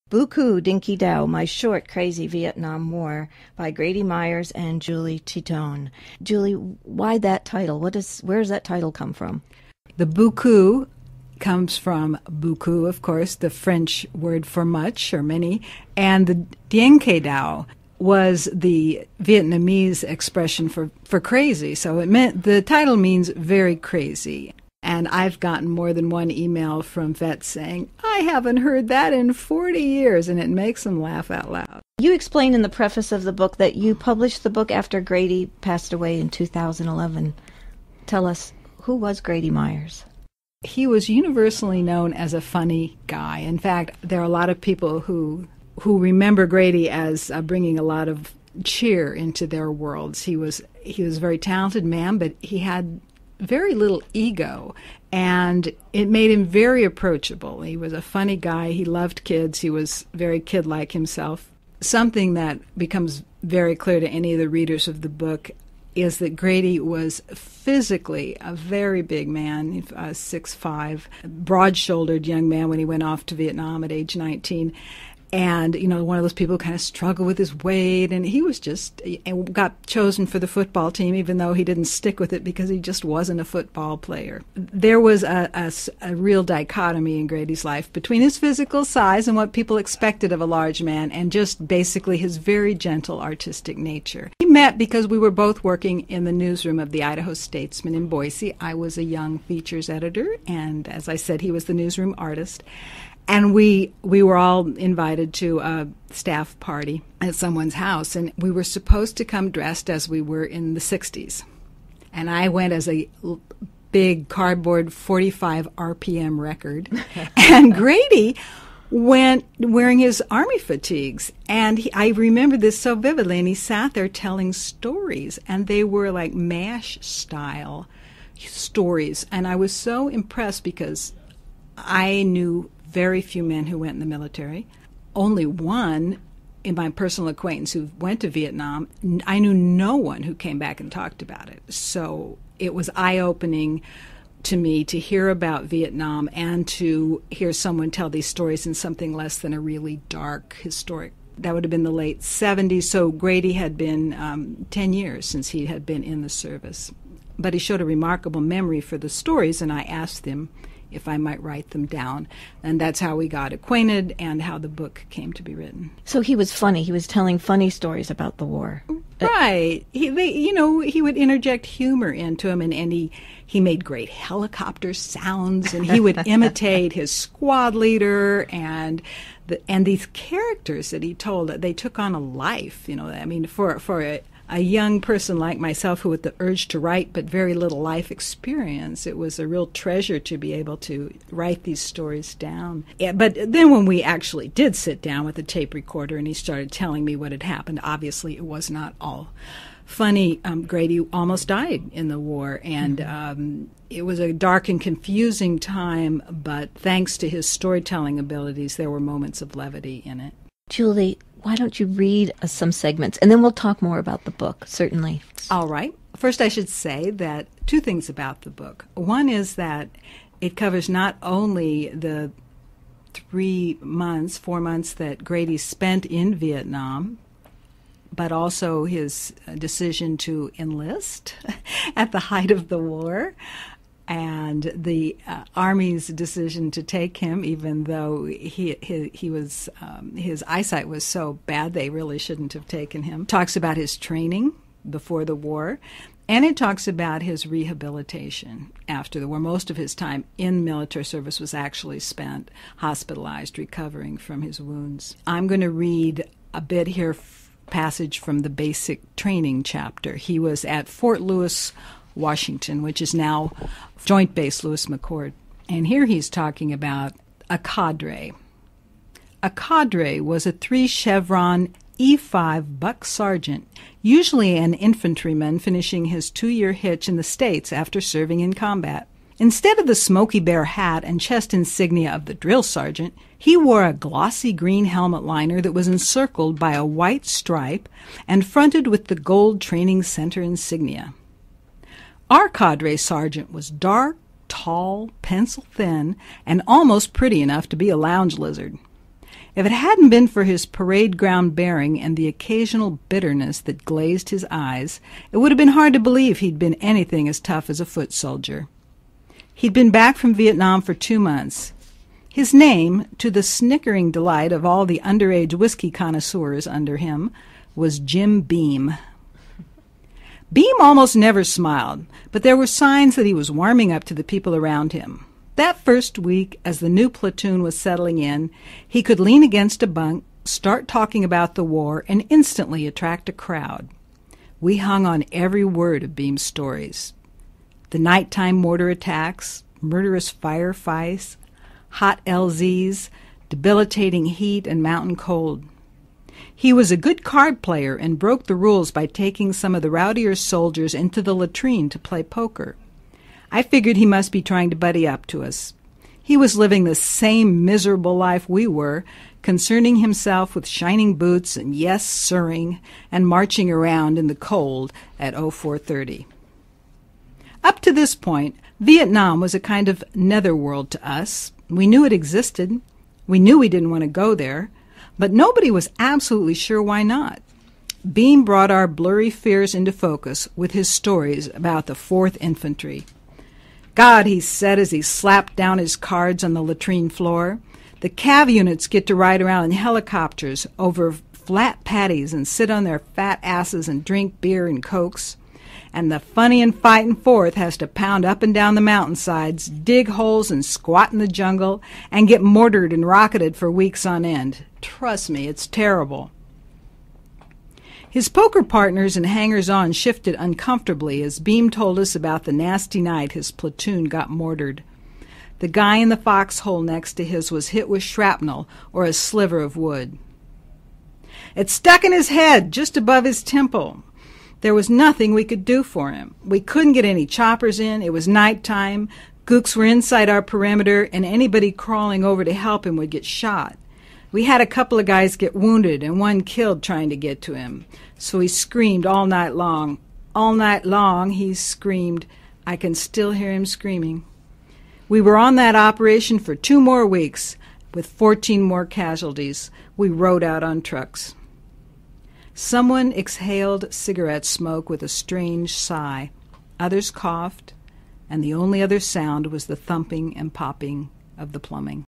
Boocoo Dinky Dow, My Short, Crazy Vietnam War by Grady Myers and Julie Titone. Julie, why that title? Where does that title come from? The Boocoo comes from beaucoup, of course, the French word for much or many, and the Dinky Dow was the Vietnamese expression for crazy. So the title means very crazy. And I've gotten more than one email from vets saying, I haven't heard that in 40 years, and it makes them laugh out loud. You explain in the preface of the book that you published the book after Grady passed away in 2011. Tell us, who was Grady Myers? He was universally known as a funny guy. In fact, there are a lot of people who remember Grady as bringing a lot of cheer into their worlds. He was a very talented man, but he had very little ego, and it made him very approachable. He was a funny guy. He loved kids. He was very kid-like himself. Something that becomes very clear to any of the readers of the book is that Grady was physically a very big man, 6'5", broad-shouldered young man when he went off to Vietnam at age 19. And, one of those people who kind of struggle with his weight, and he was got chosen for the football team, even though he didn't stick with it because he just wasn't a football player. There was a real dichotomy in Grady's life between his physical size and what people expected of a large man, and just basically his very gentle artistic nature. We met because we were both working in the newsroom of the Idaho Statesman in Boise. I was a young features editor, and as I said, he was the newsroom artist. And we were all invited to a staff party at someone's house, and we were supposed to come dressed as we were in the 60s. And I went as a big cardboard 45 RPM record, and Grady went wearing his army fatigues. And I remember this so vividly, and he sat there telling stories, and they were like MASH style stories. And I was so impressed because I knew very few men who went in the military. Only one in my personal acquaintance who went to Vietnam. I knew no one who came back and talked about it. So it was eye-opening to me to hear about Vietnam and to hear someone tell these stories in something less than a really dark, historic. That would have been the late 70s. So Grady had been 10 years since he had been in the service. But he showed a remarkable memory for the stories, and I asked him if I might write them down. And that's how we got acquainted and how the book came to be written. So he was funny. He was telling funny stories about the war. Right. He would interject humor into them, and he made great helicopter sounds, and he would imitate his squad leader, and these characters that he told, they took on a life. For a young person like myself who had the urge to write but very little life experience, it was a real treasure to be able to write these stories down. But then when we actually did sit down with a tape recorder and he started telling me what had happened, obviously it was not all funny. Grady almost died in the war, and it was a dark and confusing time, but thanks to his storytelling abilities, there were moments of levity in it. Julie, why don't you read some segments, and then we'll talk more about the book, certainly. All right. First, I should say that two things about the book. One is that it covers not only the 4 months that Grady spent in Vietnam, but also his decision to enlist at the height of the war, and the Army's decision to take him, even though he was his eyesight was so bad they really shouldn't have taken him. Talks about his training before the war, and it talks about his rehabilitation after the war. Most of his time in military service was actually spent hospitalized, recovering from his wounds. I'm going to read a bit here, passage from the basic training chapter. He was at Fort Lewis, Washington, which is now Joint Base Lewis McChord. And here he's talking about a cadre. A cadre was a 3-chevron E5 buck sergeant, usually an infantryman finishing his 2-year hitch in the States after serving in combat. Instead of the Smoky Bear hat and chest insignia of the drill sergeant, he wore a glossy green helmet liner that was encircled by a white stripe and fronted with the gold training center insignia. Our cadre sergeant was dark, tall, pencil-thin, and almost pretty enough to be a lounge lizard. If it hadn't been for his parade ground bearing and the occasional bitterness that glazed his eyes, it would have been hard to believe he'd been anything as tough as a foot soldier. He'd been back from Vietnam for 2 months. His name, to the snickering delight of all the underage whiskey connoisseurs under him, was Jim Beam. Beam almost never smiled, but there were signs that he was warming up to the people around him. That first week, as the new platoon was settling in, he could lean against a bunk, start talking about the war, and instantly attract a crowd. We hung on every word of Beam's stories. The nighttime mortar attacks, murderous firefights, hot LZs, debilitating heat, and mountain cold. He was a good card player and broke the rules by taking some of the rowdier soldiers into the latrine to play poker. I figured he must be trying to buddy up to us. He was living the same miserable life we were, concerning himself with shining boots and yes-sirring and marching around in the cold at 0430. Up to this point, Vietnam was a kind of netherworld to us. We knew it existed. We knew we didn't want to go there, but nobody was absolutely sure why not. Beam brought our blurry fears into focus with his stories about the 4th Infantry. God, he said as he slapped down his cards on the latrine floor, the Cav units get to ride around in helicopters over flat patties and sit on their fat asses and drink beer and cokes. And the funny and fightin' 4th has to pound up and down the mountainsides, dig holes and squat in the jungle, and get mortared and rocketed for weeks on end. Trust me, it's terrible. His poker partners and hangers-on shifted uncomfortably as Beam told us about the nasty night his platoon got mortared. The guy in the foxhole next to his was hit with shrapnel or a sliver of wood. It stuck in his head, just above his temple. There was nothing we could do for him. We couldn't get any choppers in. It was nighttime. Gooks were inside our perimeter, and anybody crawling over to help him would get shot. We had a couple of guys get wounded and one killed trying to get to him. So he screamed all night long. All night long he screamed. I can still hear him screaming. We were on that operation for 2 more weeks, with 14 more casualties. We rode out on trucks. Someone exhaled cigarette smoke with a strange sigh. Others coughed, and the only other sound was the thumping and popping of the plumbing.